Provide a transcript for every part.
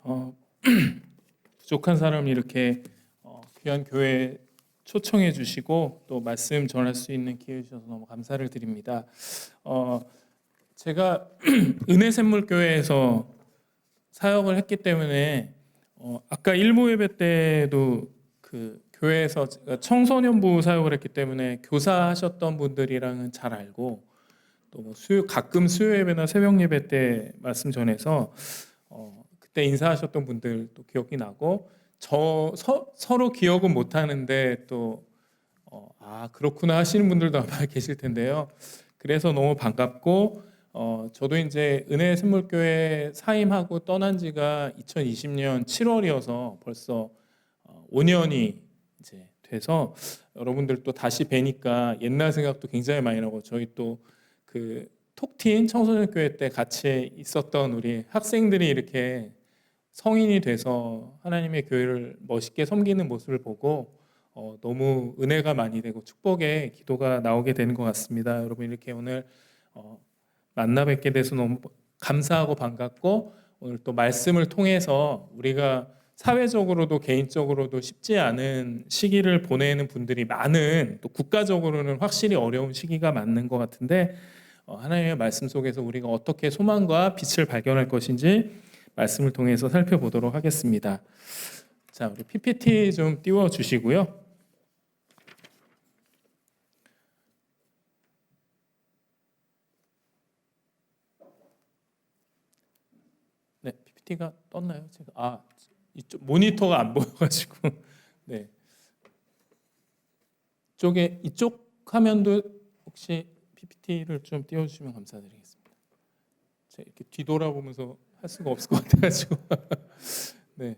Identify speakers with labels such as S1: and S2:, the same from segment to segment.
S1: 어, 부족한 사람을 이렇게 귀한 교회에 초청해 주시고 또 말씀 전할 수 있는 기회 주셔서 너무 감사를 드립니다. 제가 은혜샘물교회에서 사역을 했기 때문에 아까 일부 예배 때도 그 교회에서 제가 청소년부 사역을 했기 때문에 교사하셨던 분들이랑은 잘 알고 또 뭐 가끔 수요 예배나 새벽 예배 때 말씀 전해서 그때 인사하셨던 분들도 기억이 나고 서로 기억은 못 하는데 또 그렇구나 하시는 분들도 아마 계실 텐데요. 그래서 너무 반갑고 저도 이제 은혜 샘물교회 사임하고 떠난 지가 2020년 7월이어서 벌써 5년이 이제 돼서 여러분들 또 다시 뵈니까 옛날 생각도 굉장히 많이 나고, 저희 또 그 톡틴 청소년 교회 때 같이 있었던 우리 학생들이 이렇게 성인이 돼서 하나님의 교회를 멋있게 섬기는 모습을 보고 너무 은혜가 많이 되고 축복의 기도가 나오게 되는 것 같습니다. 여러분 이렇게 오늘 만나 뵙게 돼서 너무 감사하고 반갑고, 오늘 또 말씀을 통해서 우리가 사회적으로도 개인적으로도 쉽지 않은 시기를 보내는 분들이 많은, 또 국가적으로는 확실히 어려운 시기가 맞는 것 같은데 하나님의 말씀 속에서 우리가 어떻게 소망과 빛을 발견할 것인지 말씀을 통해서 살펴보도록 하겠습니다. 자, 우리 PPT 좀 띄워 주시고요. 네, PPT가 떴나요? 제가 이쪽 모니터가 안 보여가지고 네, 이쪽 화면도 혹시 PPT를 좀 띄워주시면 감사드리겠습니다. 제가 이렇게 뒤돌아보면서 할 수가 없을 것 같아가지고 네.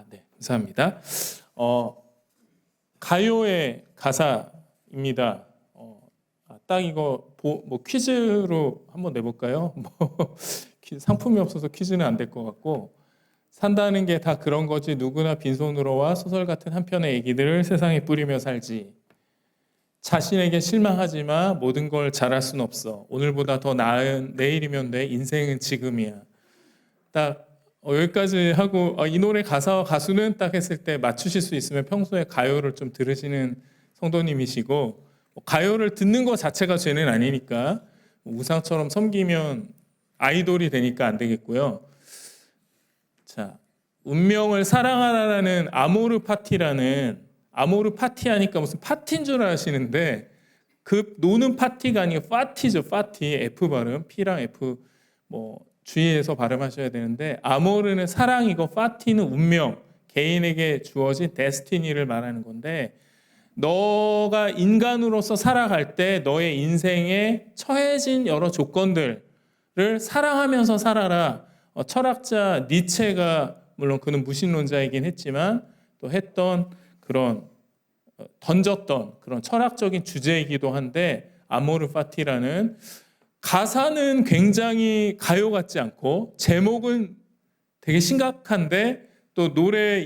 S1: 네, 감사합니다. 가요의 가사입니다. 딱 이거 뭐 퀴즈로 한번 내볼까요? 상품이 없어서 퀴즈는 안 될 것 같고, 산다는 게 다 그런 거지 누구나 빈손으로 와 소설 같은 한 편의 얘기들을 세상에 뿌리며 살지. 자신에게 실망하지만 모든 걸 잘할 순 없어. 오늘보다 더 나은 내일이면 돼. 인생은 지금이야. 딱 여기까지 하고 이 노래 가사와 가수는 딱 했을 때 맞추실 수 있으면 평소에 가요를 좀 들으시는 성도님이시고, 가요를 듣는 것 자체가 죄는 아니니까 우상처럼 섬기면 아이돌이 되니까 안 되겠고요. 자, 운명을 사랑하라는 아모르 파티라는, 아모르 파티 하니까 무슨 파티인 줄 아시는데 그 노는 파티가 아니고 파티죠. 파티, F 발음, P랑 F 주의해서 발음하셔야 되는데, 아모르는 사랑이고 파티는 운명, 개인에게 주어진 데스티니를 말하는 건데, 너가 인간으로서 살아갈 때 너의 인생에 처해진 여러 조건들을 사랑하면서 살아라. 철학자 니체가, 물론 그는 무신론자이긴 했지만 또 했던 그런 던졌던 그런 철학적인 주제이기도 한데, 아모르 파티라는 가사는 굉장히 가요 같지 않고 제목은 되게 심각한데, 또 노래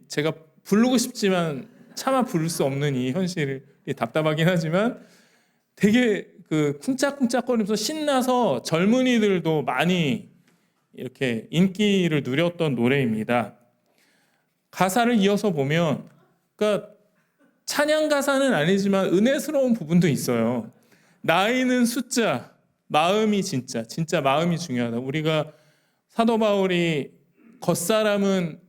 S1: 제가 부르고 싶지만 차마 부를 수 없는 이 현실이 답답하긴 하지만 되게 쿵짝쿵짝거리면서 신나서 젊은이들도 많이 이렇게 인기를 누렸던 노래입니다. 가사를 이어서 보면, 그러니까 찬양 가사는 아니지만 은혜스러운 부분도 있어요. 나이는 숫자, 마음이 진짜 마음이 중요하다. 우리가 사도 바울이 겉사람은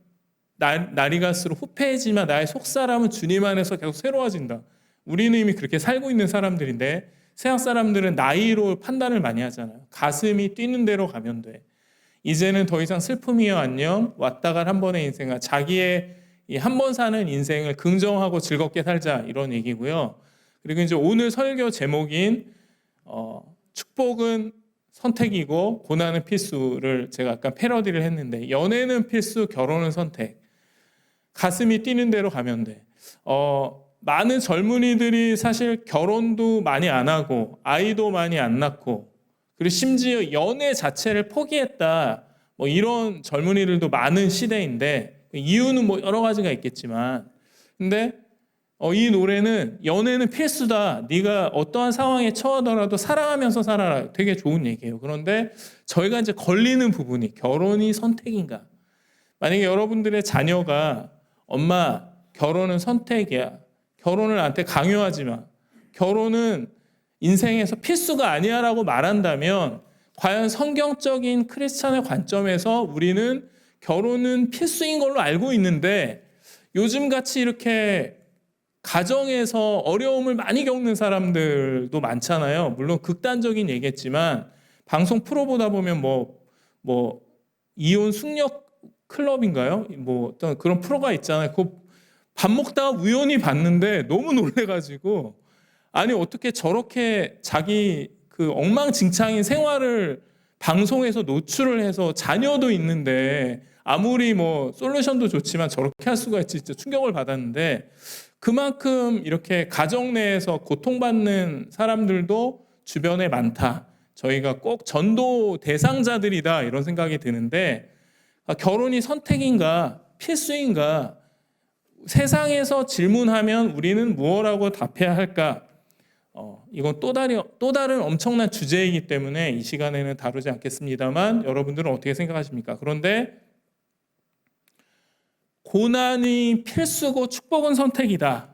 S1: 날이 갈수록 후패해지만 나의 속사람은 주님 안에서 계속 새로워진다. 우리는 이미 그렇게 살고 있는 사람들인데, 세상 사람들은 나이로 판단을 많이 하잖아요. 가슴이 뛰는 대로 가면 돼. 이제는 더 이상 슬픔이여 안녕, 왔다갈 한 번의 인생아, 자기의 한 번 사는 인생을 긍정하고 즐겁게 살자, 이런 얘기고요. 그리고 이제 오늘 설교 제목인 축복은 선택이고 고난은 필수를 제가 약간 패러디를 했는데, 연애는 필수, 결혼은 선택. 가슴이 뛰는 대로 가면 돼. 많은 젊은이들이 사실 결혼도 많이 안 하고 아이도 많이 안 낳고, 그리고 심지어 연애 자체를 포기했다, 이런 젊은이들도 많은 시대인데, 이유는 여러 가지가 있겠지만, 근데 이 노래는 연애는 필수다. 네가 어떠한 상황에 처하더라도 사랑하면서 살아라. 되게 좋은 얘기예요. 그런데 저희가 이제 걸리는 부분이 결혼이 선택인가? 만약에 여러분들의 자녀가 엄마 결혼은 선택이야. 결혼을 나한테 강요하지 마. 결혼은 인생에서 필수가 아니야라고 말한다면 과연 성경적인 크리스찬의 관점에서 우리는 결혼은 필수인 걸로 알고 있는데 요즘 같이 이렇게 가정에서 어려움을 많이 겪는 사람들도 많잖아요. 물론 극단적인 얘기겠지만 방송 프로 보다 보면 뭐 이혼 숙녀 클럽인가요? 뭐 어떤 그런 프로가 있잖아요. 그 밥 먹다가 우연히 봤는데 너무 놀래가지고 아니 어떻게 저렇게 자기 그 엉망진창인 생활을 방송에서 노출을 해서 자녀도 있는데 아무리 뭐 솔루션도 좋지만 저렇게 할 수가 있지 진짜 충격을 받았는데 그만큼 이렇게 가정 내에서 고통받는 사람들도 주변에 많다. 저희가 꼭 전도 대상자들이다 이런 생각이 드는데 결혼이 선택인가 필수인가 세상에서 질문하면 우리는 무엇라고 답해야 할까? 이건 또 다른 엄청난 주제이기 때문에 이 시간에는 다루지 않겠습니다만 여러분들은 어떻게 생각하십니까? 그런데 고난이 필수고 축복은 선택이다.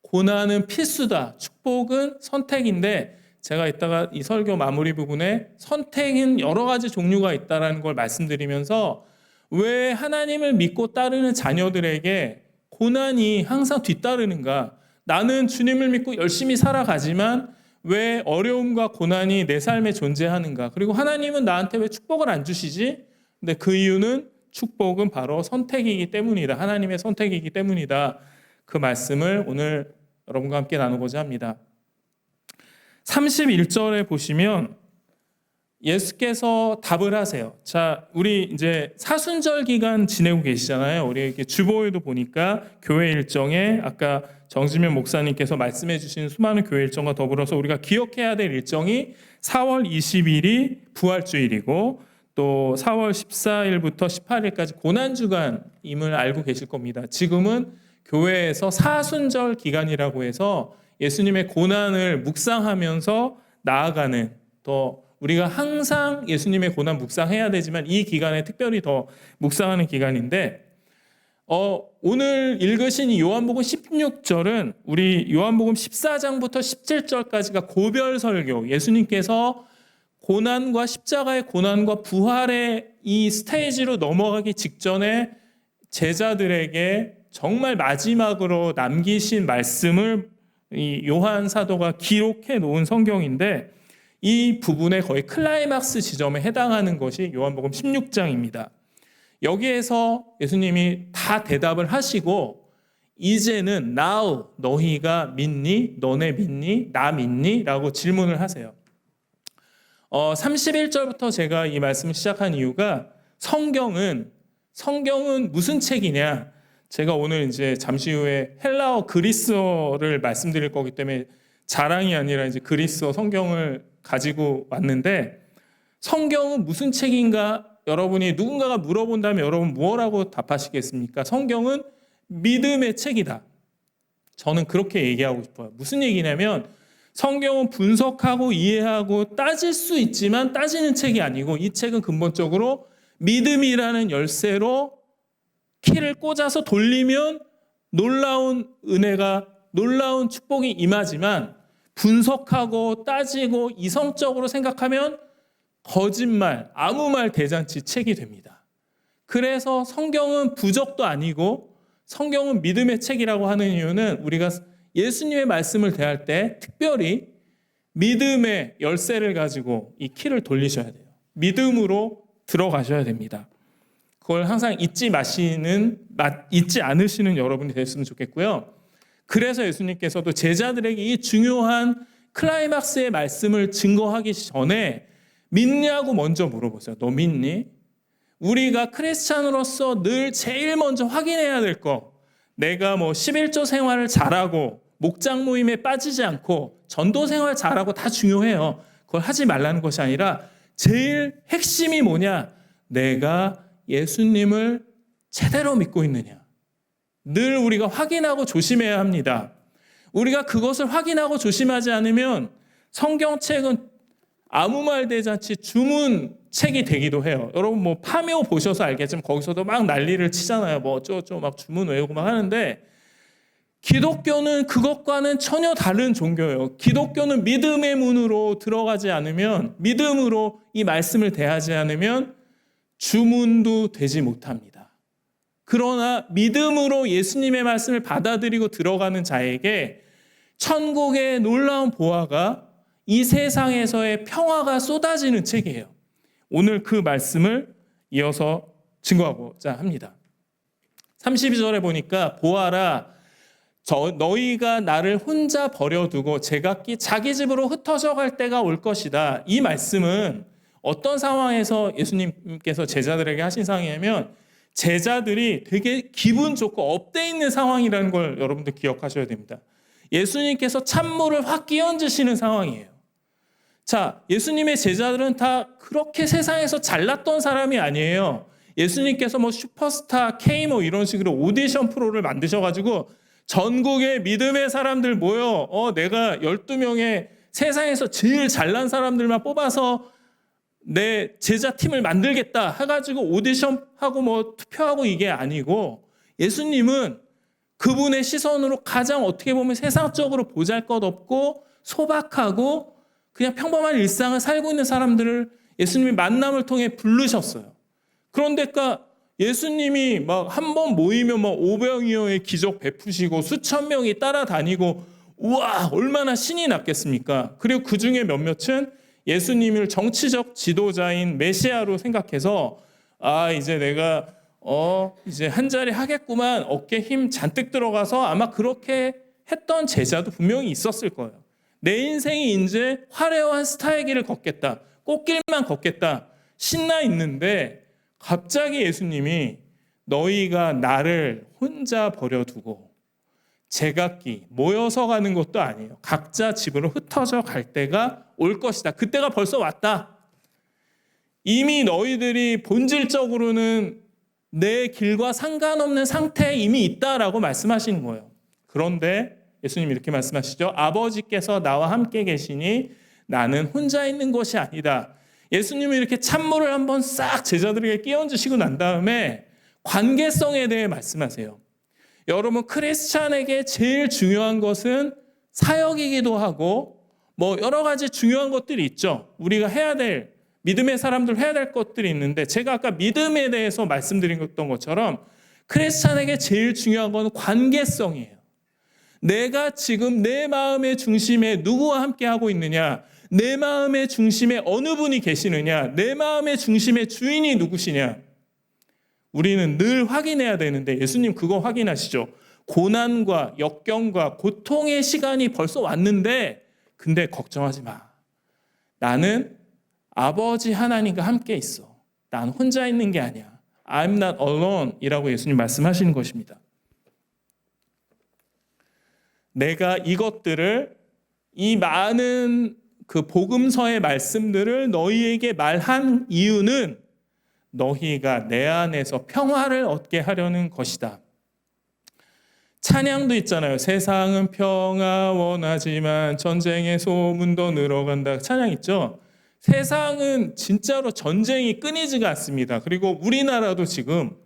S1: 고난은 필수다. 축복은 선택인데 제가 이따가 이 설교 마무리 부분에 선택은 여러 가지 종류가 있다는 걸 말씀드리면서 왜 하나님을 믿고 따르는 자녀들에게 고난이 항상 뒤따르는가? 나는 주님을 믿고 열심히 살아가지만 왜 어려움과 고난이 내 삶에 존재하는가? 그리고 하나님은 나한테 왜 축복을 안 주시지? 근데 그 이유는 축복은 바로 선택이기 때문이다. 하나님의 선택이기 때문이다. 그 말씀을 오늘 여러분과 함께 나누고자 합니다. 31절에 보시면 예수께서 답을 하세요. 자, 우리 이제 사순절 기간 지내고 계시잖아요. 우리 이렇게 주보에도 보니까 교회 일정에 아까 정지면 목사님께서 말씀해 주신 수많은 교회 일정과 더불어서 우리가 기억해야 될 일정이 4월 20일이 부활주일이고 또 4월 14일부터 18일까지 고난주간임을 알고 계실 겁니다. 지금은 교회에서 사순절 기간이라고 해서 예수님의 고난을 묵상하면서 나아가는 더 우리가 항상 예수님의 고난 묵상해야 되지만 이 기간에 특별히 더 묵상하는 기간인데 오늘 읽으신 이 요한복음 16절은 우리 요한복음 14장부터 17절까지가 고별 설교 예수님께서 고난과 십자가의 고난과 부활의 이 스테이지로 넘어가기 직전에 제자들에게 정말 마지막으로 남기신 말씀을 이 요한 사도가 기록해 놓은 성경인데 이 부분의 거의 클라이막스 지점에 해당하는 것이 요한복음 16장입니다. 여기에서 예수님이 다 대답을 하시고 이제는 now 너희가 믿니? 너네 믿니? 나 믿니? 라고 질문을 하세요. 31절부터 제가 이 말씀을 시작한 이유가 성경은 무슨 책이냐? 제가 오늘 이제 잠시 후에 헬라어 그리스어를 말씀드릴 거기 때문에 자랑이 아니라 이제 그리스어 성경을 가지고 왔는데 성경은 무슨 책인가? 여러분이 누군가가 물어본다면 여러분 뭐라고 답하시겠습니까? 성경은 믿음의 책이다. 저는 그렇게 얘기하고 싶어요. 무슨 얘기냐면 성경은 분석하고 이해하고 따질 수 있지만 따지는 책이 아니고 이 책은 근본적으로 믿음이라는 열쇠로 키를 꽂아서 돌리면 놀라운 은혜가 놀라운 축복이 임하지만 분석하고 따지고 이성적으로 생각하면 거짓말, 아무 말 대잔치 책이 됩니다. 그래서 성경은 부적도 아니고 성경은 믿음의 책이라고 하는 이유는 우리가 예수님의 말씀을 대할 때 특별히 믿음의 열쇠를 가지고 이 키를 돌리셔야 돼요. 믿음으로 들어가셔야 됩니다. 그걸 항상 잊지 않으시는 여러분이 됐으면 좋겠고요. 그래서 예수님께서도 제자들에게 이 중요한 클라이막스의 말씀을 증거하기 전에 믿냐고 먼저 물어보세요. 너 믿니? 우리가 크리스찬으로서 늘 제일 먼저 확인해야 될 거. 내가 11조 생활을 잘하고 목장 모임에 빠지지 않고 전도 생활 잘하고 다 중요해요. 그걸 하지 말라는 것이 아니라 제일 핵심이 뭐냐? 내가 예수님을 제대로 믿고 있느냐? 늘 우리가 확인하고 조심해야 합니다. 우리가 그것을 확인하고 조심하지 않으면 성경책은 아무 말 대잔치 주문책이 되기도 해요. 여러분 뭐 파묘 보셔서 알겠지만 거기서도 막 난리를 치잖아요. 뭐 어쩌고저쩌고 막 주문 외우고 막 하는데, 기독교는 그것과는 전혀 다른 종교예요. 기독교는 믿음의 문으로 들어가지 않으면, 믿음으로 이 말씀을 대하지 않으면 주문도 되지 못합니다. 그러나 믿음으로 예수님의 말씀을 받아들이고 들어가는 자에게 천국의 놀라운 보화가, 이 세상에서의 평화가 쏟아지는 책이에요. 오늘 그 말씀을 이어서 증거하고자 합니다. 32절에 보니까 보아라, 너희가 나를 혼자 버려두고 제각기 자기 집으로 흩어져 갈 때가 올 것이다. 이 말씀은 어떤 상황에서 예수님께서 제자들에게 하신 상황이냐면, 제자들이 되게 기분 좋고 업돼 있는 상황이라는 걸 여러분들 기억하셔야 됩니다. 예수님께서 찬물을 확 끼얹으시는 상황이에요. 자, 예수님의 제자들은 다 그렇게 세상에서 잘났던 사람이 아니에요. 예수님께서 뭐 슈퍼스타 K 뭐 이런 식으로 오디션 프로를 만드셔가지고 전국의 믿음의 사람들 모여 내가 12명의 세상에서 제일 잘난 사람들만 뽑아서 내 제자팀을 만들겠다 해가지고 오디션하고 뭐 투표하고 이게 아니고, 예수님은 그분의 시선으로 가장 어떻게 보면 세상적으로 보잘것없고 소박하고 그냥 평범한 일상을 살고 있는 사람들을 예수님이 만남을 통해 부르셨어요. 그런데 예수님이 막 한 번 모이면 막 500여의 기적 베푸시고 수천 명이 따라다니고, 우와 얼마나 신이 났겠습니까? 그리고 그 중에 몇몇은 예수님을 정치적 지도자인 메시아로 생각해서 이제 내가 이제 한 자리 하겠구만, 어깨 힘 잔뜩 들어가서 아마 그렇게 했던 제자도 분명히 있었을 거예요. 내 인생이 이제 화려한 스타의 길을 걷겠다, 꽃길만 걷겠다 신나 있는데, 갑자기 예수님이 너희가 나를 혼자 버려두고 제각기 모여서 가는 것도 아니에요. 각자 집으로 흩어져 갈 때가 올 것이다. 그때가 벌써 왔다. 이미 너희들이 본질적으로는 내 길과 상관없는 상태에 이미 있다라고 말씀하시는 거예요. 그런데 예수님이 이렇게 말씀하시죠. 아버지께서 나와 함께 계시니 나는 혼자 있는 것이 아니다. 예수님이 이렇게 찬물을 한번 싹 제자들에게 끼얹으시고 난 다음에 관계성에 대해 말씀하세요. 여러분, 크리스찬에게 제일 중요한 것은 사역이기도 하고 뭐 여러 가지 중요한 것들이 있죠. 우리가 해야 될, 믿음의 사람들 해야 될 것들이 있는데, 제가 아까 믿음에 대해서 말씀드렸던 것처럼 크리스찬에게 제일 중요한 건 관계성이에요. 내가 지금 내 마음의 중심에 누구와 함께 하고 있느냐, 내 마음의 중심에 어느 분이 계시느냐, 내 마음의 중심의 주인이 누구시냐, 우리는 늘 확인해야 되는데, 예수님 그거 확인하시죠. 고난과 역경과 고통의 시간이 벌써 왔는데, 근데 걱정하지 마. 나는 아버지 하나님과 함께 있어. 난 혼자 있는 게 아니야. I'm not alone 이라고 예수님 말씀하시는 것입니다. 내가 이것들을, 이 많은 그 복음서의 말씀들을 너희에게 말한 이유는 너희가 내 안에서 평화를 얻게 하려는 것이다. 찬양도 있잖아요. 세상은 평화 원하지만 전쟁의 소문도 늘어간다. 찬양 있죠. 세상은 진짜로 전쟁이 끊이지가 않습니다. 그리고 우리나라도 지금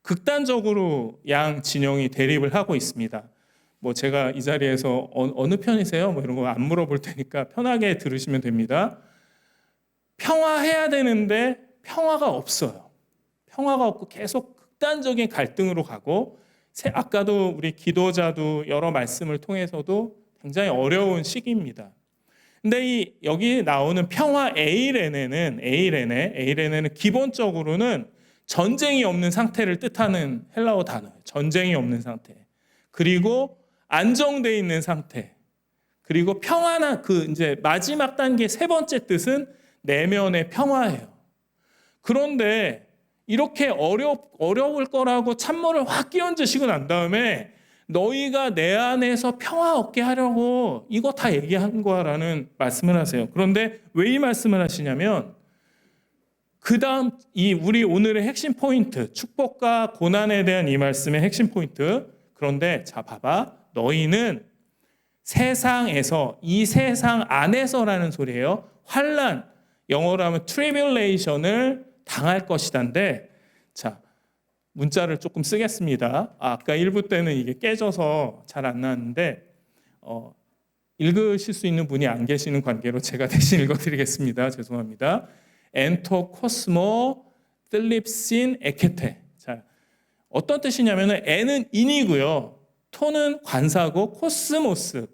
S1: 극단적으로 양 진영이 대립을 하고 있습니다. 뭐 제가 이 자리에서 어느 편이세요? 뭐 이런 거 안 물어볼 테니까 편하게 들으시면 됩니다. 평화해야 되는데 평화가 없어요. 평화가 없고 계속 극단적인 갈등으로 가고, 아까도 우리 기도자도 여러 말씀을 통해서도 굉장히 어려운 시기입니다. 근데 여기 나오는 평화 에이레네는 기본적으로는 전쟁이 없는 상태를 뜻하는 헬라어 단어예요. 전쟁이 없는 상태. 그리고 안정되어 있는 상태. 그리고 평안한, 이제 마지막 단계 세 번째 뜻은 내면의 평화예요. 그런데 이렇게 어려울 거라고 찬물을 확 끼얹으시고 난 다음에 너희가 내 안에서 평화 얻게 하려고 이거 다 얘기한 거라는 말씀을 하세요. 그런데 왜 이 말씀을 하시냐면, 그 다음 우리 오늘의 핵심 포인트, 축복과 고난에 대한 이 말씀의 핵심 포인트. 그런데 자 봐봐, 너희는 세상에서, 이 세상 안에서라는 소리예요. 환난, 영어로 하면 tribulation을 당할 것이다인데, 자, 문자를 조금 쓰겠습니다. 아까 1부 때는 이게 깨져서 잘 안 나왔는데 읽으실 수 있는 분이 안 계시는 관계로 제가 대신 읽어드리겠습니다. 죄송합니다. 엔토 코스모 뜰립신 에케테. 자, 어떤 뜻이냐면은 에는 인이고요, 토는 관사고, 코스모스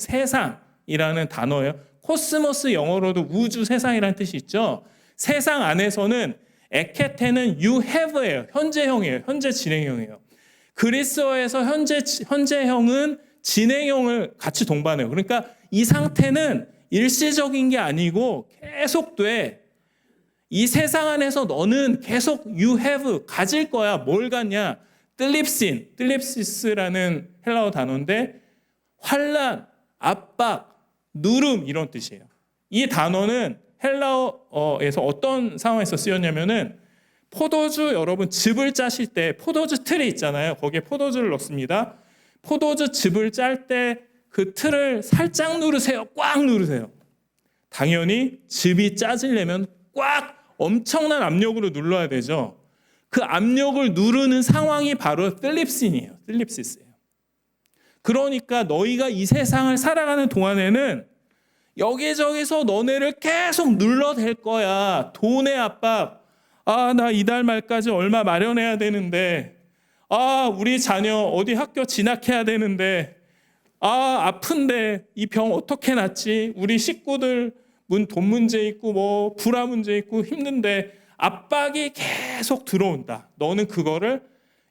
S1: 세상이라는 단어예요. 코스모스 영어로도 우주, 세상이라는 뜻이 있죠. 세상 안에서는 에케테는 you have예요. 현재형이에요. 현재 진행형이에요. 그리스어에서 현재형은 진행형을 같이 동반해요. 그러니까 이 상태는 일시적인 게 아니고 계속돼. 이 세상 안에서 너는 계속 you have, 가질 거야. 뭘 갖냐? 뜰립시스라는 헬라어 단어인데 환난, 압박, 누름 이런 뜻이에요. 이 단어는 헬라어에서 어떤 상황에서 쓰였냐면은 포도주, 여러분 즙을 짜실 때 포도주 틀이 있잖아요. 거기에 포도주를 넣습니다. 포도주 즙을 짤 때 그 틀을 살짝 누르세요. 꽉 누르세요. 당연히 즙이 짜지려면 꽉 엄청난 압력으로 눌러야 되죠. 그 압력을 누르는 상황이 바로 뜰립신이에요. 뜰립시스예요. 그러니까 너희가 이 세상을 살아가는 동안에는 여기저기서 너네를 계속 눌러댈 거야. 돈의 압박. 나 이달 말까지 얼마 마련해야 되는데. 우리 자녀 어디 학교 진학해야 되는데. 아픈데 이 병 어떻게 낫지? 우리 식구들 돈 문제 있고 뭐 불화 문제 있고 힘든데 압박이 계속 들어온다. 너는 그거를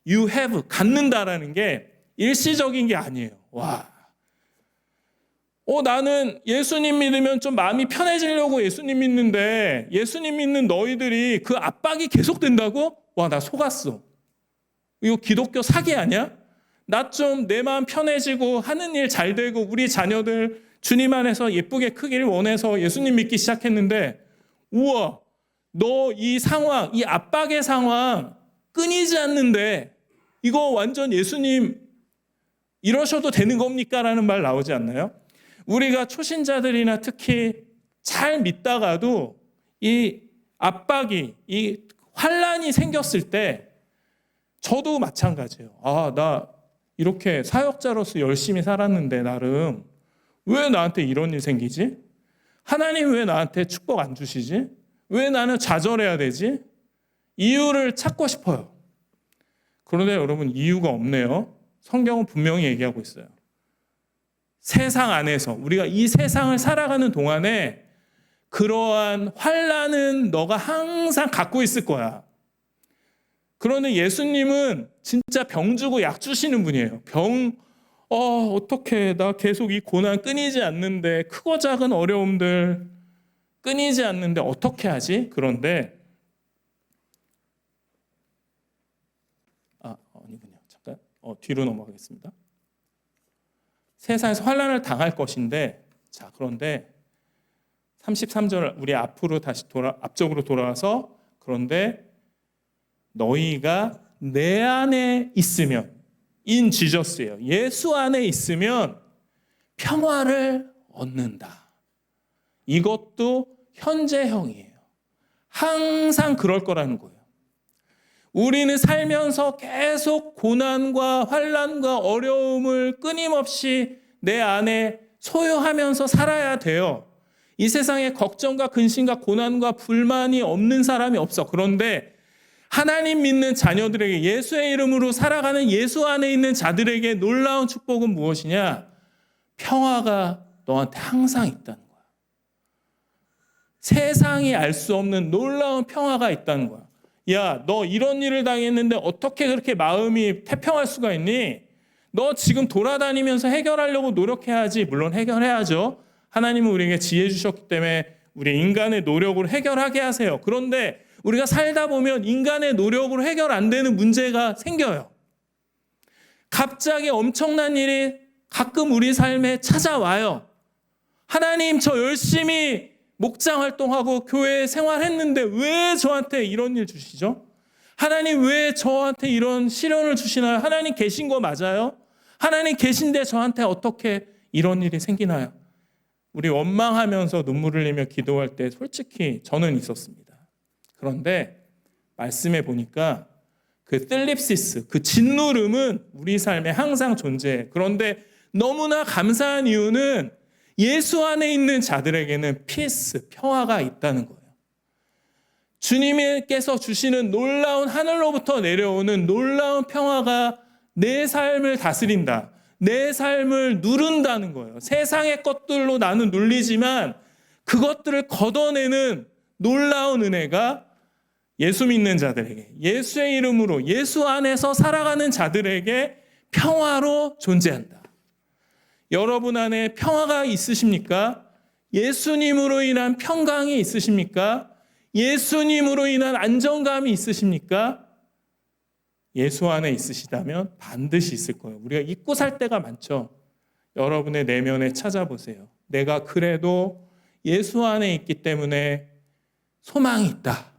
S1: you have, 갖는다라는 게 일시적인 게 아니에요. 와. 나는 예수님 믿으면 좀 마음이 편해지려고 예수님 믿는데 예수님 믿는 너희들이 그 압박이 계속된다고? 와, 나 속았어. 이거 기독교 사기 아니야? 나 좀 내 마음 편해지고 하는 일 잘 되고 우리 자녀들 주님 안에서 예쁘게 크기를 원해서 예수님 믿기 시작했는데, 우와, 너 이 상황, 이 압박의 상황 끊이지 않는데 이거 완전 예수님 이러셔도 되는 겁니까? 라는 말 나오지 않나요? 우리가 초신자들이나 특히 잘 믿다가도 이 압박이, 이 환난이 생겼을 때 저도 마찬가지예요. 나 이렇게 사역자로서 열심히 살았는데 나름 왜 나한테 이런 일 생기지? 하나님 왜 나한테 축복 안 주시지? 왜 나는 좌절해야 되지? 이유를 찾고 싶어요. 그런데 여러분, 이유가 없네요. 성경은 분명히 얘기하고 있어요. 세상 안에서 우리가 이 세상을 살아가는 동안에 그러한 환난은 너가 항상 갖고 있을 거야. 그런데 예수님은 진짜 병 주고 약 주시는 분이에요. 어떻게 나 계속 이 고난 끊이지 않는데, 크고 작은 어려움들 끊이지 않는데 어떻게 하지? 그런데 아니군요. 잠깐 뒤로 넘어가겠습니다. 세상에서 환난을 당할 것인데, 자, 그런데 33절 우리 앞으로 다시 앞쪽으로 돌아와서, 그런데 너희가 내 안에 있으면, 인 지저스예요. 예수 안에 있으면 평화를 얻는다. 이것도 현재형이에요. 항상 그럴 거라는 거예요. 우리는 살면서 계속 고난과 환난과 어려움을 끊임없이 내 안에 소유하면서 살아야 돼요. 이 세상에 걱정과 근심과 고난과 불만이 없는 사람이 없어. 그런데 하나님 믿는 자녀들에게, 예수의 이름으로 살아가는 예수 안에 있는 자들에게 놀라운 축복은 무엇이냐? 평화가 너한테 항상 있다는 거야. 세상이 알 수 없는 놀라운 평화가 있다는 거야. 야, 너 이런 일을 당했는데 어떻게 그렇게 마음이 태평할 수가 있니? 너 지금 돌아다니면서 해결하려고 노력해야지. 물론 해결해야죠. 하나님은 우리에게 지혜 주셨기 때문에 우리 인간의 노력으로 해결하게 하세요. 그런데 우리가 살다 보면 인간의 노력으로 해결 안 되는 문제가 생겨요. 갑자기 엄청난 일이 가끔 우리 삶에 찾아와요. 하나님, 저 열심히 목장 활동하고 교회 생활했는데 왜 저한테 이런 일 주시죠? 하나님, 왜 저한테 이런 시련을 주시나요? 하나님 계신 거 맞아요? 하나님 계신데 저한테 어떻게 이런 일이 생기나요? 우리 원망하면서 눈물을 흘리며 기도할 때 솔직히 저는 있었습니다. 그런데 말씀해 보니까 그 뜰립시스, 그 짓누름은 우리 삶에 항상 존재해. 그런데 너무나 감사한 이유는 예수 안에 있는 자들에게는 피스, 평화가 있다는 거예요. 주님께서 주시는 놀라운 하늘로부터 내려오는 놀라운 평화가 내 삶을 다스린다. 내 삶을 누른다는 거예요. 세상의 것들로 나는 눌리지만 그것들을 걷어내는 놀라운 은혜가 예수 믿는 자들에게, 예수의 이름으로 예수 안에서 살아가는 자들에게 평화로 존재한다. 여러분 안에 평화가 있으십니까? 예수님으로 인한 평강이 있으십니까? 예수님으로 인한 안정감이 있으십니까? 예수 안에 있으시다면 반드시 있을 거예요. 우리가 잊고 살 때가 많죠. 여러분의 내면에 찾아보세요. 내가 그래도 예수 안에 있기 때문에 소망이 있다.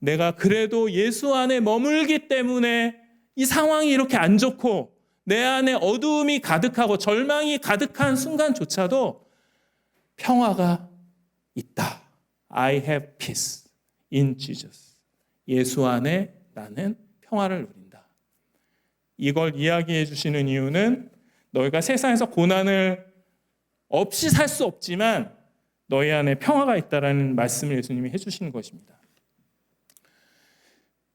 S1: 내가 그래도 예수 안에 머물기 때문에 이 상황이 이렇게 안 좋고 내 안에 어두움이 가득하고 절망이 가득한 순간조차도 평화가 있다. I have peace in Jesus. 예수 안에 나는 평화를 누린다. 이걸 이야기해 주시는 이유는 너희가 세상에서 고난을 없이 살 수 없지만 너희 안에 평화가 있다라는 말씀을 예수님이 해주시는 것입니다.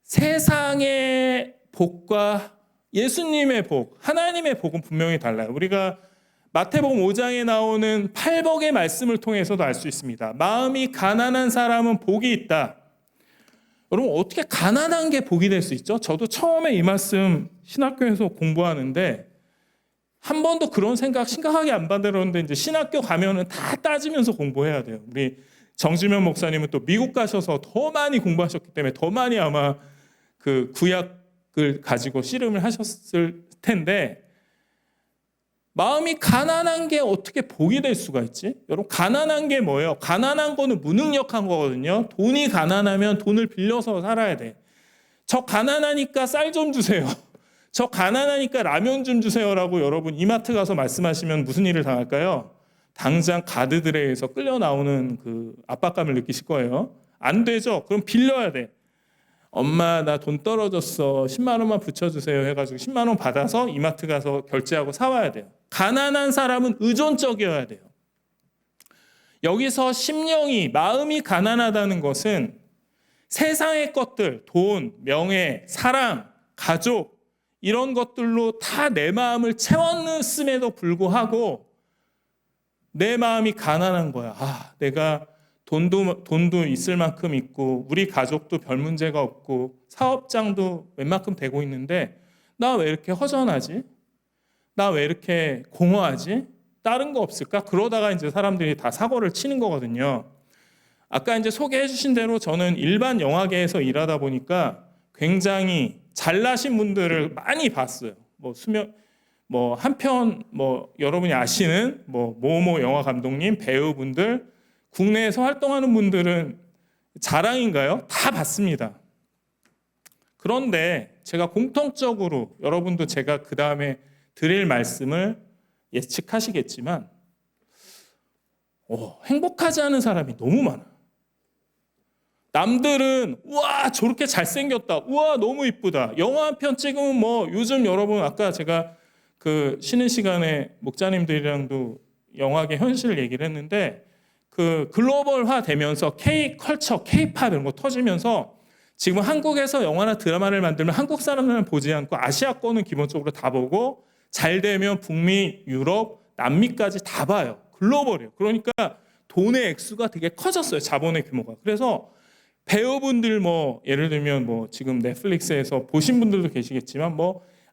S1: 세상의 복과 예수님의 복, 하나님의 복은 분명히 달라요. 우리가 마태복음 5장에 나오는 팔복의 말씀을 통해서도 알 수 있습니다. 마음이 가난한 사람은 복이 있다. 여러분 어떻게 가난한 게 복이 될 수 있죠? 저도 처음에 이 말씀 신학교에서 공부하는데 한 번도 그런 생각 심각하게 안 받으려는데 이제 신학교 가면은 다 따지면서 공부해야 돼요. 우리 정지면 목사님은 또 미국 가셔서 더 많이 공부하셨기 때문에 더 많이 아마 그 구약을 가지고 씨름을 하셨을 텐데 마음이 가난한 게 어떻게 복이 될 수가 있지? 여러분 가난한 게 뭐예요? 가난한 거는 무능력한 거거든요. 돈이 가난하면 돈을 빌려서 살아야 돼. 저 가난하니까 쌀 좀 주세요. 저 가난하니까 라면 좀 주세요라고 여러분 이마트 가서 말씀하시면 무슨 일을 당할까요? 당장 가드들에 의해서 끌려 나오는 그 압박감을 느끼실 거예요. 안 되죠? 그럼 빌려야 돼. 엄마 나 돈 떨어졌어. 10만 원만 붙여주세요 해가지고 10만 원 받아서 이마트 가서 결제하고 사와야 돼요. 가난한 사람은 의존적이어야 돼요. 여기서 심령이 마음이 가난하다는 것은 세상의 것들, 돈, 명예, 사랑, 가족 이런 것들로 다 내 마음을 채웠음에도 불구하고 내 마음이 가난한 거야. 내가 돈도 있을 만큼 있고 우리 가족도 별 문제가 없고 사업장도 웬만큼 되고 있는데 나 왜 이렇게 허전하지? 나 왜 이렇게 공허하지? 다른 거 없을까? 그러다가 이제 사람들이 다 사고를 치는 거거든요. 아까 이제 소개해 주신 대로 저는 일반 영화계에서 일하다 보니까 굉장히 잘나신 분들을 많이 봤어요. 한편 여러분이 아시는 모모 영화 감독님, 배우분들, 국내에서 활동하는 분들은 자랑인가요? 다 봤습니다. 그런데 제가 공통적으로 여러분도 제가 그 다음에 드릴 말씀을 예측하시겠지만 행복하지 않은 사람이 너무 많아. 남들은 우와 저렇게 잘생겼다. 우와 너무 이쁘다. 영화 한 편 찍으면 요즘 여러분 아까 제가 그 쉬는 시간에 목자님들이랑도 영화계 현실 얘기를 했는데 그 글로벌화 되면서 K-컬처, K-팝 이런 거 터지면서 지금 한국에서 영화나 드라마를 만들면 한국 사람들은 보지 않고 아시아 거는 기본적으로 다 보고 잘 되면 북미, 유럽, 남미까지 다 봐요. 글로벌이에요. 그러니까 돈의 액수가 되게 커졌어요. 자본의 규모가. 그래서 배우분들 예를 들면 지금 넷플릭스에서 보신 분들도 계시겠지만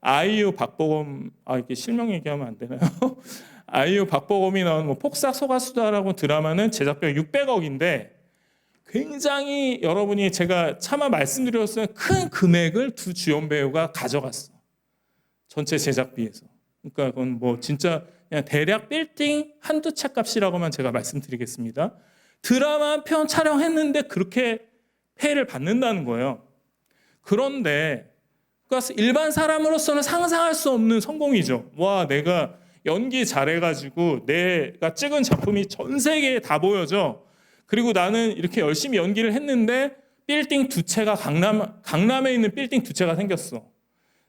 S1: 아이유, 박보검 이렇게 실명 얘기하면 안 되나요? 아이유, 박보검이 나온 폭삭 소가수다라고 드라마는 제작비 600억인데 굉장히 여러분이 제가 차마 말씀드렸으면 큰 금액을 두 주연 배우가 가져갔어. 전체 제작비에서. 그러니까 그건 진짜 그냥 대략 빌딩 한두 채 값이라고만 제가 말씀드리겠습니다. 드라마 한 편 촬영했는데 그렇게 페이를 받는다는 거예요. 그런데 그러니까 일반 사람으로서는 상상할 수 없는 성공이죠. 와, 내가 연기 잘해가지고 내가 찍은 작품이 전 세계에 다 보여져. 그리고 나는 이렇게 열심히 연기를 했는데 빌딩 두 채가 강남에 있는 빌딩 두 채가 생겼어.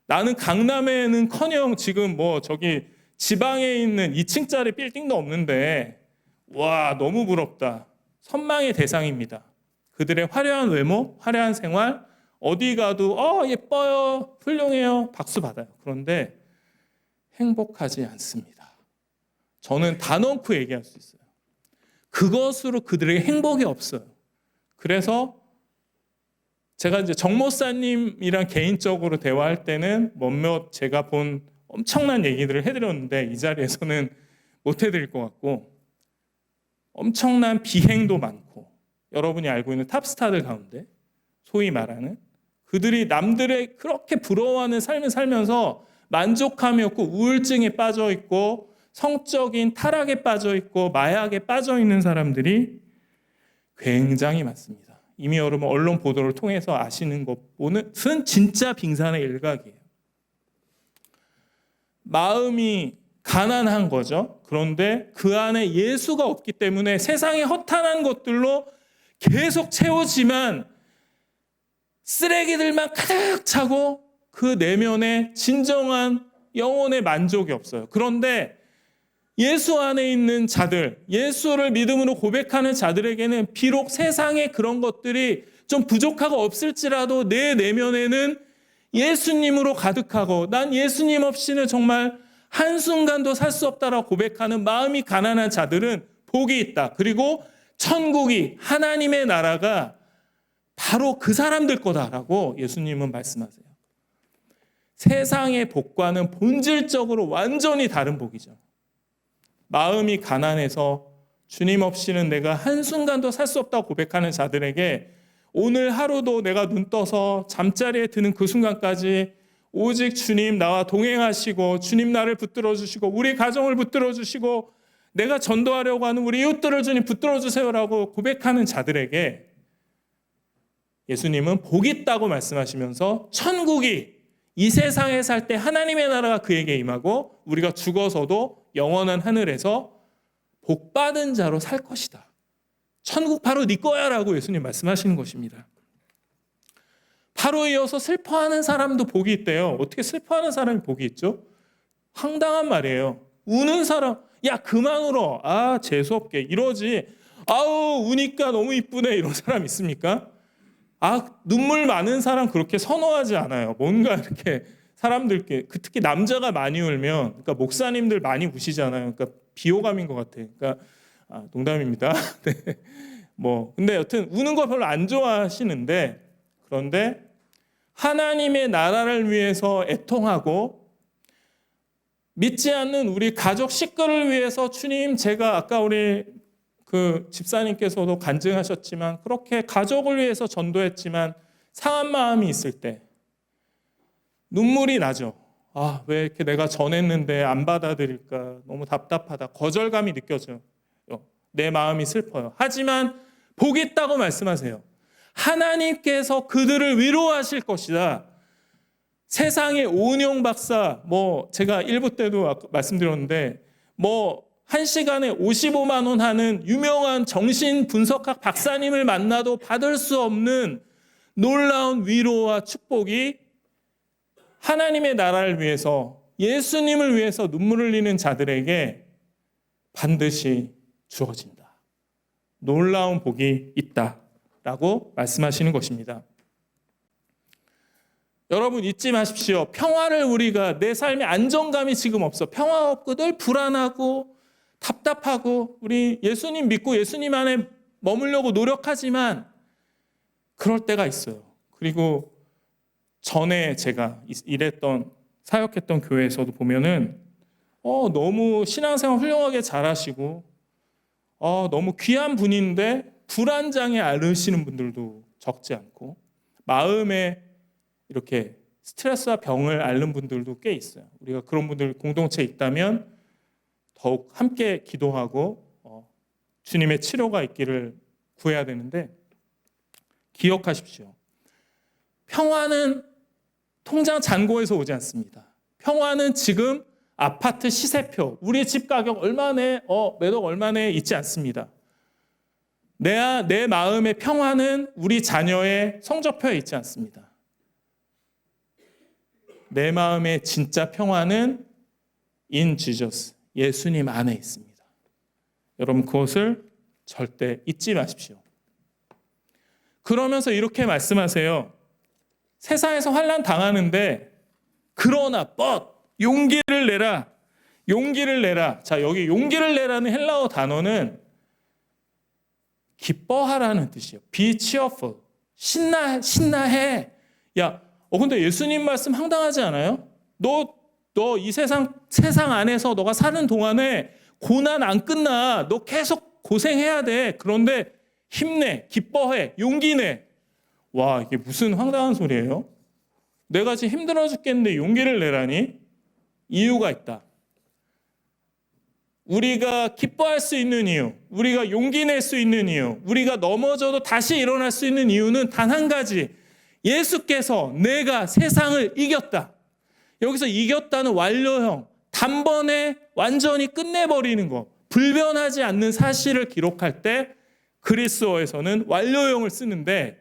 S1: 나는 강남에는커녕 지금 뭐 저기 지방에 있는 2층짜리 빌딩도 없는데 와 너무 부럽다. 선망의 대상입니다. 그들의 화려한 외모, 화려한 생활, 어디 가도 예뻐요, 훌륭해요, 박수 받아요. 그런데 행복하지 않습니다. 저는 단언코 얘기할 수 있어요. 그것으로 그들에게 행복이 없어요. 그래서 제가 이제 정 목사님이랑 개인적으로 대화할 때는 몇몇 제가 본 엄청난 얘기들을 해드렸는데 이 자리에서는 못 해드릴 것 같고, 엄청난 비행도 많고 여러분이 알고 있는 탑스타들 가운데 소위 말하는 그들이 남들의 그렇게 부러워하는 삶을 살면서 만족함이 없고 우울증에 빠져 있고 성적인 타락에 빠져 있고 마약에 빠져 있는 사람들이 굉장히 많습니다. 이미 여러분 언론 보도를 통해서 아시는 것은 진짜 빙산의 일각이에요. 마음이 가난한 거죠. 그런데 그 안에 예수가 없기 때문에 세상의 허탄한 것들로 계속 채워지만 쓰레기들만 가득 차고 그 내면에 진정한 영혼의 만족이 없어요. 그런데 예수 안에 있는 자들, 예수를 믿음으로 고백하는 자들에게는 비록 세상에 그런 것들이 좀 부족하고 없을지라도 내 내면에는 예수님으로 가득하고 난 예수님 없이는 정말 한순간도 살 수 없다라고 고백하는 마음이 가난한 자들은 복이 있다. 그리고 천국이, 하나님의 나라가 바로 그 사람들 거다라고 예수님은 말씀하세요. 세상의 복과는 본질적으로 완전히 다른 복이죠. 마음이 가난해서 주님 없이는 내가 한순간도 살 수 없다고 고백하는 자들에게 오늘 하루도 내가 눈 떠서 잠자리에 드는 그 순간까지 오직 주님 나와 동행하시고 주님 나를 붙들어 주시고 우리 가정을 붙들어 주시고 내가 전도하려고 하는 우리 이웃들을 주님 붙들어 주세요라고 고백하는 자들에게 예수님은 복이 있다고 말씀하시면서 천국이 이 세상에 살 때 하나님의 나라가 그에게 임하고 우리가 죽어서도 영원한 하늘에서 복받은 자로 살 것이다. 천국 바로 네 거야 라고 예수님 말씀하시는 것입니다. 바로 이어서 슬퍼하는 사람도 복이 있대요. 어떻게 슬퍼하는 사람이 복이 있죠? 황당한 말이에요. 우는 사람, 야 그만 울어. 재수없게 이러지. 아우 우니까 너무 이쁘네 이런 사람 있습니까? 눈물 많은 사람 그렇게 선호하지 않아요. 뭔가 이렇게 사람들께 특히 남자가 많이 울면 그러니까 목사님들 많이 우시잖아요. 그러니까 비호감인 것 같아요. 그러니까 농담입니다. 네. 근데 여튼 우는 거 별로 안 좋아하시는데 그런데 하나님의 나라를 위해서 애통하고 믿지 않는 우리 가족 식구를 위해서 주님 제가 아까 우리 그 집사님께서도 간증하셨지만 그렇게 가족을 위해서 전도했지만 상한 마음이 있을 때 눈물이 나죠. 왜 이렇게 내가 전했는데 안 받아들일까 너무 답답하다. 거절감이 느껴져요. 내 마음이 슬퍼요. 하지만 복이 있다고 말씀하세요. 하나님께서 그들을 위로하실 것이다. 세상의 오은영 박사 제가 1부 때도 말씀드렸는데 1시간에 55만 원 하는 유명한 정신분석학 박사님을 만나도 받을 수 없는 놀라운 위로와 축복이 하나님의 나라를 위해서 예수님을 위해서 눈물을 흘리는 자들에게 반드시 주어진다. 놀라운 복이 있다라고 말씀하시는 것입니다. 여러분 잊지 마십시오. 평화를 우리가 내 삶에 안정감이 지금 없어. 평화 없고 늘 불안하고 답답하고 우리 예수님 믿고 예수님 안에 머물려고 노력하지만 그럴 때가 있어요. 그리고 전에 제가 일했던 사역했던 교회에서도 보면은 너무 신앙생활 훌륭하게 잘하시고 너무 귀한 분인데 불안장애 앓으시는 분들도 적지 않고 마음에 이렇게 스트레스와 병을 앓는 분들도 꽤 있어요. 우리가 그런 분들 공동체에 있다면 더욱 함께 기도하고 주님의 치료가 있기를 구해야 되는데 기억하십시오. 평화는 통장 잔고에서 오지 않습니다. 평화는 지금 아파트 시세표, 우리 집 가격 얼마네, 매덕 얼마네 있지 않습니다. 내 마음의 평화는 우리 자녀의 성적표에 있지 않습니다. 내 마음의 진짜 평화는 in Jesus, 예수님 안에 있습니다. 여러분 그것을 절대 잊지 마십시오. 그러면서 이렇게 말씀하세요. 세상에서 환난 당하는데 그러나 용기를 내라. 용기를 내라. 자, 여기 용기를 내라는 헬라어 단어는 기뻐하라는 뜻이에요. Be cheerful. 신나해. 야, 근데 예수님 말씀 황당하지 않아요? 너 이 세상 안에서 너가 사는 동안에 고난 안 끝나. 너 계속 고생해야 돼. 그런데 힘내, 기뻐해, 용기 내. 와, 이게 무슨 황당한 소리예요? 내가 지금 힘들어 죽겠는데 용기를 내라니? 이유가 있다. 우리가 기뻐할 수 있는 이유, 우리가 용기 낼 수 있는 이유, 우리가 넘어져도 다시 일어날 수 있는 이유는 단 한 가지. 예수께서 내가 세상을 이겼다. 여기서 이겼다는 완료형, 단번에 완전히 끝내버리는 것, 불변하지 않는 사실을 기록할 때 그리스어에서는 완료형을 쓰는데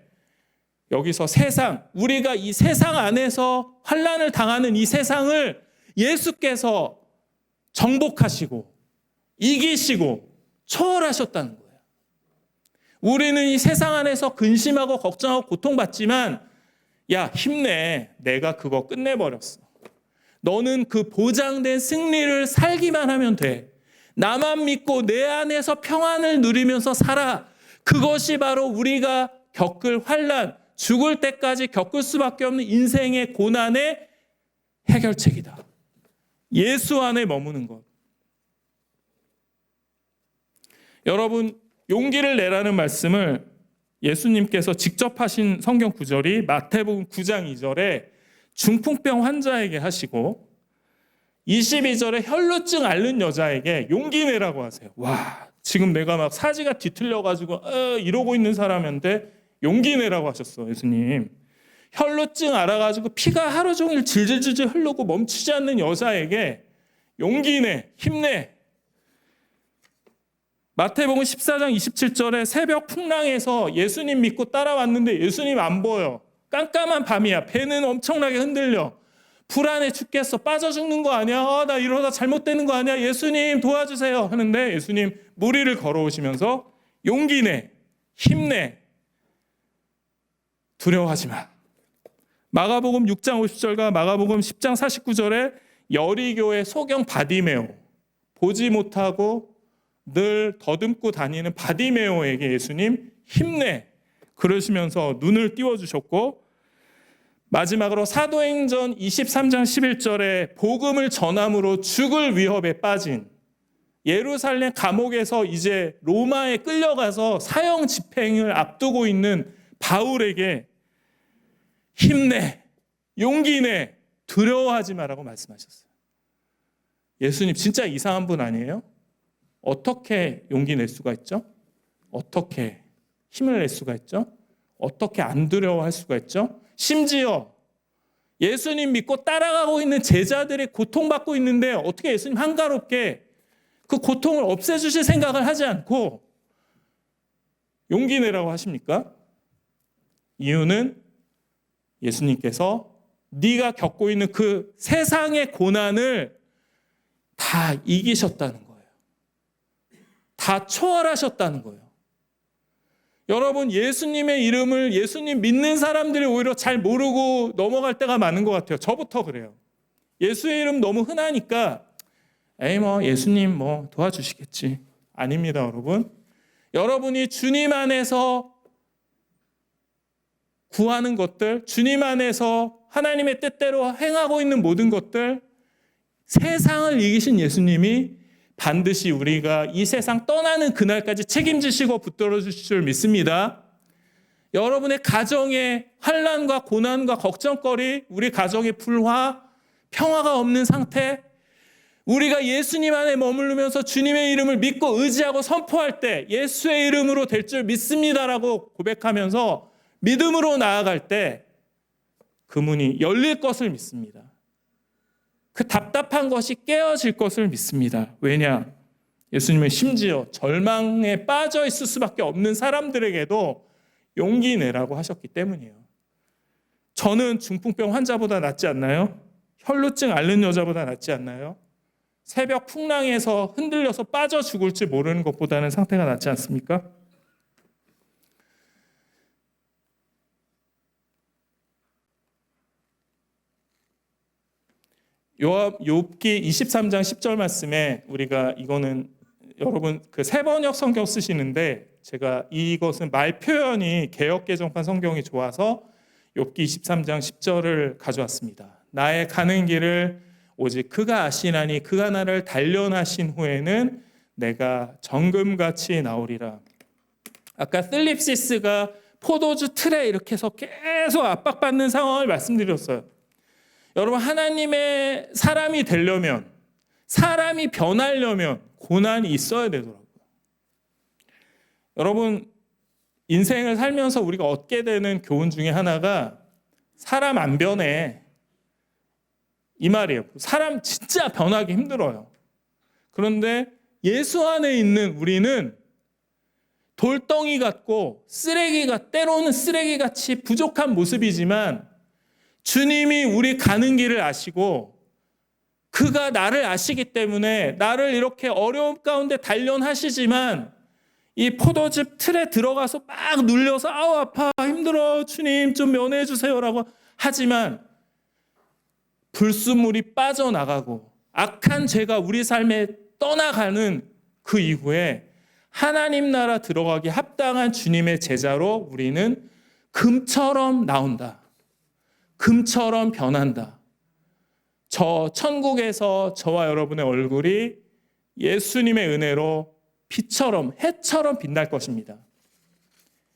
S1: 여기서 세상, 우리가 이 세상 안에서 환난을 당하는 이 세상을 예수께서 정복하시고 이기시고 초월하셨다는 거예요. 우리는 이 세상 안에서 근심하고 걱정하고 고통받지만 야, 힘내. 내가 그거 끝내버렸어. 너는 그 보장된 승리를 살기만 하면 돼. 나만 믿고 내 안에서 평안을 누리면서 살아. 그것이 바로 우리가 겪을 환난, 죽을 때까지 겪을 수밖에 없는 인생의 고난의 해결책이다. 예수 안에 머무는 것. 여러분, 용기를 내라는 말씀을 예수님께서 직접 하신 성경 구절이 마태복음 9장 2절에 중풍병 환자에게 하시고 22절에 혈루증 앓는 여자에게 용기 내라고 하세요. 와, 지금 내가 막 사지가 뒤틀려가지고 이러고 있는 사람한테 용기 내라고 하셨어, 예수님. 혈루증 앓아가지고 피가 하루 종일 질질질질 흐르고 멈추지 않는 여자에게 용기 내, 힘내. 마태복음 14장 27절에 새벽 풍랑에서 예수님 믿고 따라왔는데 예수님 안 보여. 깜깜한 밤이야. 배는 엄청나게 흔들려. 불안해 죽겠어. 빠져 죽는 거 아니야? 나 이러다 잘못되는 거 아니야? 예수님 도와주세요 하는데 예수님 물 위를 걸어오시면서 용기 내, 힘내, 두려워하지 마. 마가복음 6장 50절과 마가복음 10장 49절에 여리교의 소경 바디메오, 보지 못하고 늘 더듬고 다니는 바디메오에게 예수님 힘내 그러시면서 눈을 띄워주셨고, 마지막으로 사도행전 23장 11절에 복음을 전함으로 죽을 위협에 빠진 예루살렘 감옥에서 이제 로마에 끌려가서 사형 집행을 앞두고 있는 바울에게 힘내, 용기 내, 두려워하지 마라고 말씀하셨어요. 예수님 진짜 이상한 분 아니에요? 어떻게 용기 낼 수가 있죠? 어떻게 힘을 낼 수가 있죠? 어떻게 안 두려워할 수가 있죠? 심지어 예수님 믿고 따라가고 있는 제자들이 고통받고 있는데 어떻게 예수님 한가롭게 그 고통을 없애주실 생각을 하지 않고 용기 내라고 하십니까? 이유는 예수님께서 네가 겪고 있는 그 세상의 고난을 다 이기셨다는 거예요. 다 초월하셨다는 거예요. 여러분, 예수님의 이름을 예수님 믿는 사람들이 오히려 잘 모르고 넘어갈 때가 많은 것 같아요. 저부터 그래요. 예수의 이름 너무 흔하니까 예수님 도와주시겠지. 아닙니다, 여러분. 여러분이 주님 안에서 구하는 것들, 주님 안에서 하나님의 뜻대로 행하고 있는 모든 것들, 세상을 이기신 예수님이 반드시 우리가 이 세상 떠나는 그날까지 책임지시고 붙들어 주실 줄 믿습니다. 여러분의 가정의 환난과 고난과 걱정거리, 우리 가정의 불화, 평화가 없는 상태, 우리가 예수님 안에 머무르면서 주님의 이름을 믿고 의지하고 선포할 때 예수의 이름으로 될 줄 믿습니다라고 고백하면서 믿음으로 나아갈 때 그 문이 열릴 것을 믿습니다. 그 답답한 것이 깨어질 것을 믿습니다. 왜냐? 예수님은 심지어 절망에 빠져 있을 수밖에 없는 사람들에게도 용기 내라고 하셨기 때문이에요. 저는 중풍병 환자보다 낫지 않나요? 혈루증 앓는 여자보다 낫지 않나요? 새벽 풍랑에서 흔들려서 빠져 죽을지 모르는 것보다는 상태가 낫지 않습니까? 욥기 23장 10절 말씀에 우리가 이거는 여러분 그 세번역 성경 쓰시는데 제가 이것은 말 표현이 개역 개정판 성경이 좋아서 욥기 23장 10절을 가져왔습니다. 나의 가는 길을 오직 그가 아시나니 그가 나를 단련하신 후에는 내가 정금같이 나오리라. 아까 슬립시스가 포도주 틀에 이렇게 해서 계속 압박받는 상황을 말씀드렸어요. 여러분 하나님의 사람이 되려면 사람이 변하려면 고난이 있어야 되더라고요. 여러분 인생을 살면서 우리가 얻게 되는 교훈 중에 하나가 사람 안 변해 이 말이에요. 사람 진짜 변하기 힘들어요. 그런데 예수 안에 있는 우리는 돌덩이 같고 때로는 쓰레기같이 부족한 모습이지만 주님이 우리 가는 길을 아시고 그가 나를 아시기 때문에 나를 이렇게 어려움 가운데 단련하시지만 이 포도즙 틀에 들어가서 막 눌려서 아우 아파 힘들어 주님 좀 면회해 주세요라고 하지만 불순물이 빠져나가고 악한 죄가 우리 삶에 떠나가는 그 이후에 하나님 나라 들어가기 합당한 주님의 제자로 우리는 금처럼 나온다. 금처럼 변한다. 저 천국에서 저와 여러분의 얼굴이 예수님의 은혜로 빛처럼 해처럼 빛날 것입니다.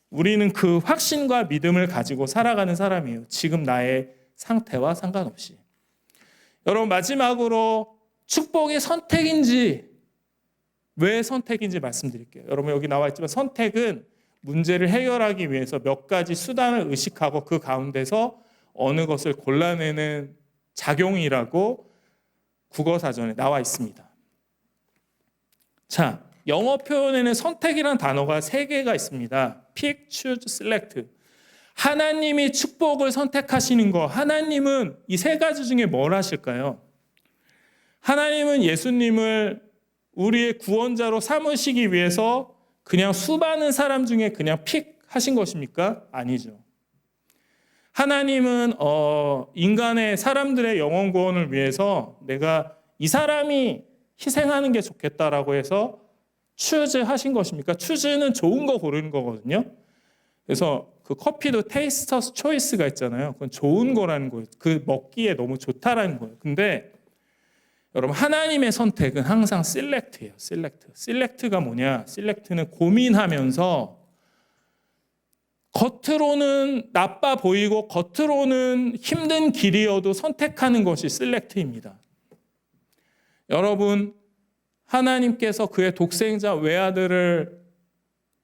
S1: 우리는 그 확신과 믿음을 가지고 살아가는 사람이에요. 지금 나의 상태와 상관없이. 여러분 마지막으로 축복이 선택인지 왜 선택인지 말씀드릴게요. 여러분 여기 나와 있지만 선택은 문제를 해결하기 위해서 몇 가지 수단을 의식하고 그 가운데서 어느 것을 골라내는 작용이라고 국어사전에 나와 있습니다. 자, 영어 표현에는 선택이라는 단어가 3개가 있습니다. pick, choose, select. 하나님이 축복을 선택하시는 거, 하나님은 이 3가지 중에 뭘 하실까요? 하나님은 예수님을 우리의 구원자로 삼으시기 위해서 그냥 수많은 사람 중에 그냥 픽하신 것입니까? 아니죠. 하나님은 인간의 사람들의 영혼 구원을 위해서 내가 이 사람이 희생하는 게 좋겠다라고 해서 추즈 하신 것입니까? 추즈는 좋은 거 고르는 거거든요. 그래서 그 커피도 테이스터스 초이스가 있잖아요. 그건 좋은 거라는 거예요. 그 먹기에 너무 좋다라는 거예요. 근데 여러분 하나님의 선택은 항상 셀렉트예요. 셀렉트가 뭐냐? 셀렉트는 고민하면서 겉으로는 나빠 보이고 겉으로는 힘든 길이어도 선택하는 것이 셀렉트입니다. 여러분 하나님께서 그의 독생자 외아들을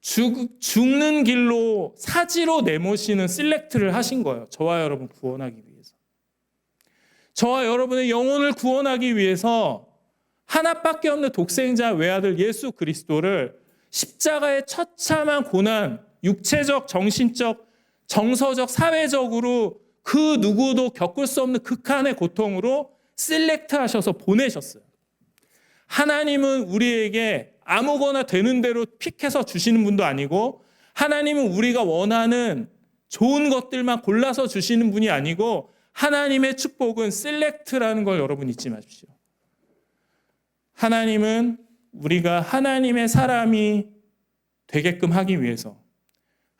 S1: 죽는 길로 사지로 내모시는 셀렉트를 하신 거예요. 저와 여러분 구원하기 위해서. 저와 여러분의 영혼을 구원하기 위해서 하나밖에 없는 독생자 외아들 예수 그리스도를 십자가의 처참한 고난, 육체적, 정신적, 정서적, 사회적으로 그 누구도 겪을 수 없는 극한의 고통으로 셀렉트 하셔서 보내셨어요. 하나님은 우리에게 아무거나 되는 대로 픽해서 주시는 분도 아니고 하나님은 우리가 원하는 좋은 것들만 골라서 주시는 분이 아니고 하나님의 축복은 셀렉트라는 걸 여러분 잊지 마십시오. 하나님은 우리가 하나님의 사람이 되게끔 하기 위해서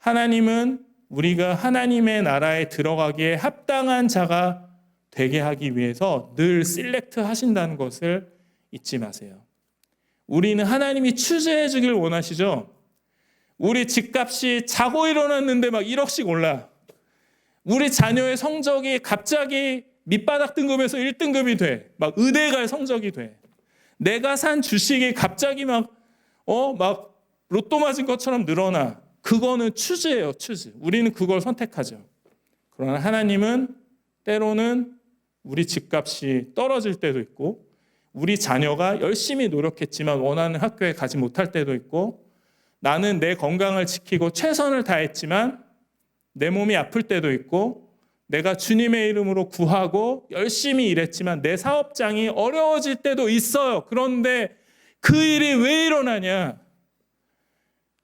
S1: 하나님은 우리가 하나님의 나라에 들어가기에 합당한 자가 되게 하기 위해서 늘 셀렉트 하신다는 것을 잊지 마세요. 우리는 하나님이 추제해 주길 원하시죠? 우리 집값이 자고 일어났는데 막 1억씩 올라. 우리 자녀의 성적이 갑자기 밑바닥 등급에서 1등급이 돼. 막 의대 갈 성적이 돼. 내가 산 주식이 갑자기 막 로또 맞은 것처럼 늘어나. 그거는 추즈예요, 추즈. 우리는 그걸 선택하죠. 그러나 하나님은 때로는 우리 집값이 떨어질 때도 있고, 우리 자녀가 열심히 노력했지만 원하는 학교에 가지 못할 때도 있고, 나는 내 건강을 지키고 최선을 다했지만 내 몸이 아플 때도 있고, 내가 주님의 이름으로 구하고 열심히 일했지만 내 사업장이 어려워질 때도 있어요. 그런데 그 일이 왜 일어나냐?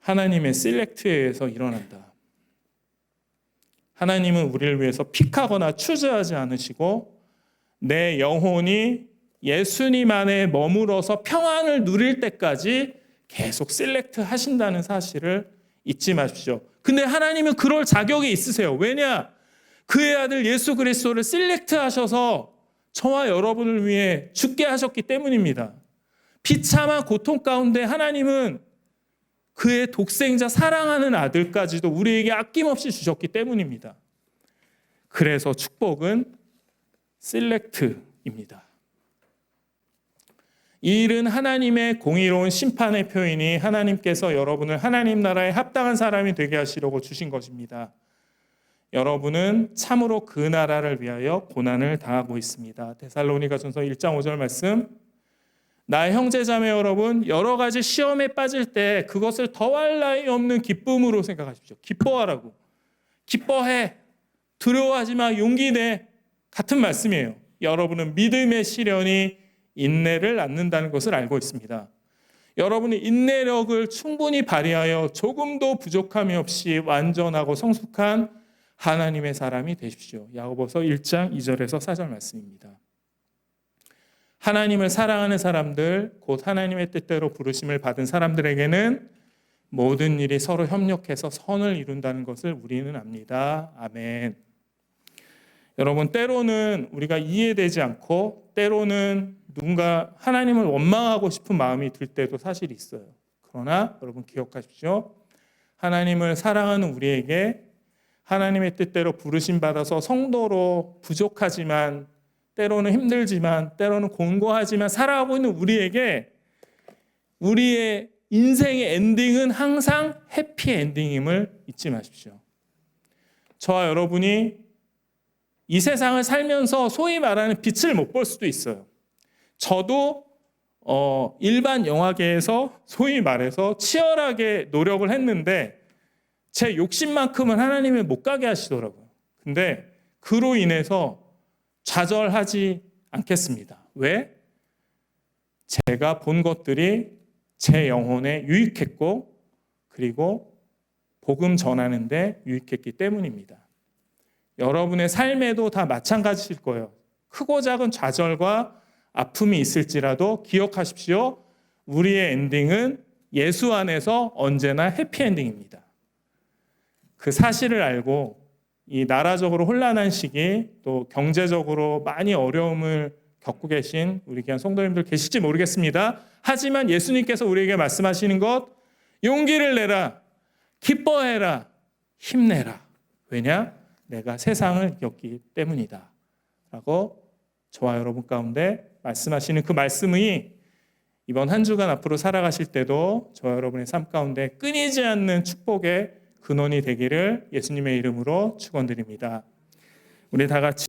S1: 하나님의 실렉트에 의해서 일어난다. 하나님은 우리를 위해서 픽하거나 추즈하지 않으시고 내 영혼이 예수님 안에 머물어서 평안을 누릴 때까지 계속 실렉트 하신다는 사실을 잊지 마십시오. 근데 하나님은 그럴 자격이 있으세요. 왜냐? 그의 아들 예수 그리스도를 실렉트 하셔서 저와 여러분을 위해 죽게 하셨기 때문입니다. 비참한 고통 가운데 하나님은 그의 독생자 사랑하는 아들까지도 우리에게 아낌없이 주셨기 때문입니다. 그래서 축복은 실렉트입니다. 이 일은 하나님의 공의로운 심판의 표현이 하나님께서 여러분을 하나님 나라에 합당한 사람이 되게 하시려고 주신 것입니다. 여러분은 참으로 그 나라를 위하여 고난을 당하고 있습니다. 데살로니가전서 1장 5절 말씀, 나의 형제자매 여러분, 여러 가지 시험에 빠질 때 그것을 더할 나위 없는 기쁨으로 생각하십시오. 기뻐하라고. 기뻐해. 두려워하지 마. 용기 내. 같은 말씀이에요. 여러분은 믿음의 시련이 인내를 낳는다는 것을 알고 있습니다. 여러분이 인내력을 충분히 발휘하여 조금도 부족함이 없이 완전하고 성숙한 하나님의 사람이 되십시오. 야고보서 1장 2절에서 4절 말씀입니다. 하나님을 사랑하는 사람들, 곧 하나님의 뜻대로 부르심을 받은 사람들에게는 모든 일이 서로 협력해서 선을 이룬다는 것을 우리는 압니다. 아멘. 여러분, 때로는 우리가 이해되지 않고 때로는 누군가 하나님을 원망하고 싶은 마음이 들 때도 사실 있어요. 그러나 여러분 기억하십시오. 하나님을 사랑하는 우리에게 하나님의 뜻대로 부르심 받아서 성도로 부족하지만 때로는 힘들지만 때로는 곤고하지만 살아가고 있는 우리에게 우리의 인생의 엔딩은 항상 해피 엔딩임을 잊지 마십시오. 저와 여러분이 이 세상을 살면서 소위 말하는 빛을 못 볼 수도 있어요. 저도 일반 영화계에서 소위 말해서 치열하게 노력을 했는데 제 욕심만큼은 하나님이 못 가게 하시더라고요. 근데 그로 인해서 좌절하지 않겠습니다. 왜? 제가 본 것들이 제 영혼에 유익했고 그리고 복음 전하는 데 유익했기 때문입니다. 여러분의 삶에도 다 마찬가지일 거예요. 크고 작은 좌절과 아픔이 있을지라도 기억하십시오. 우리의 엔딩은 예수 안에서 언제나 해피엔딩입니다. 그 사실을 알고 이 나라적으로 혼란한 시기 또 경제적으로 많이 어려움을 겪고 계신 우리 귀한 성도님들 계실지 모르겠습니다. 하지만 예수님께서 우리에게 말씀하시는 것, 용기를 내라, 기뻐해라, 힘내라. 왜냐? 내가 세상을 이겼기 때문이다 라고 저와 여러분 가운데 말씀하시는 그 말씀이 이번 한 주간 앞으로 살아가실 때도 저와 여러분의 삶 가운데 끊이지 않는 축복의 근원이 되기를 예수님의 이름으로 축원드립니다. 우리 다 같이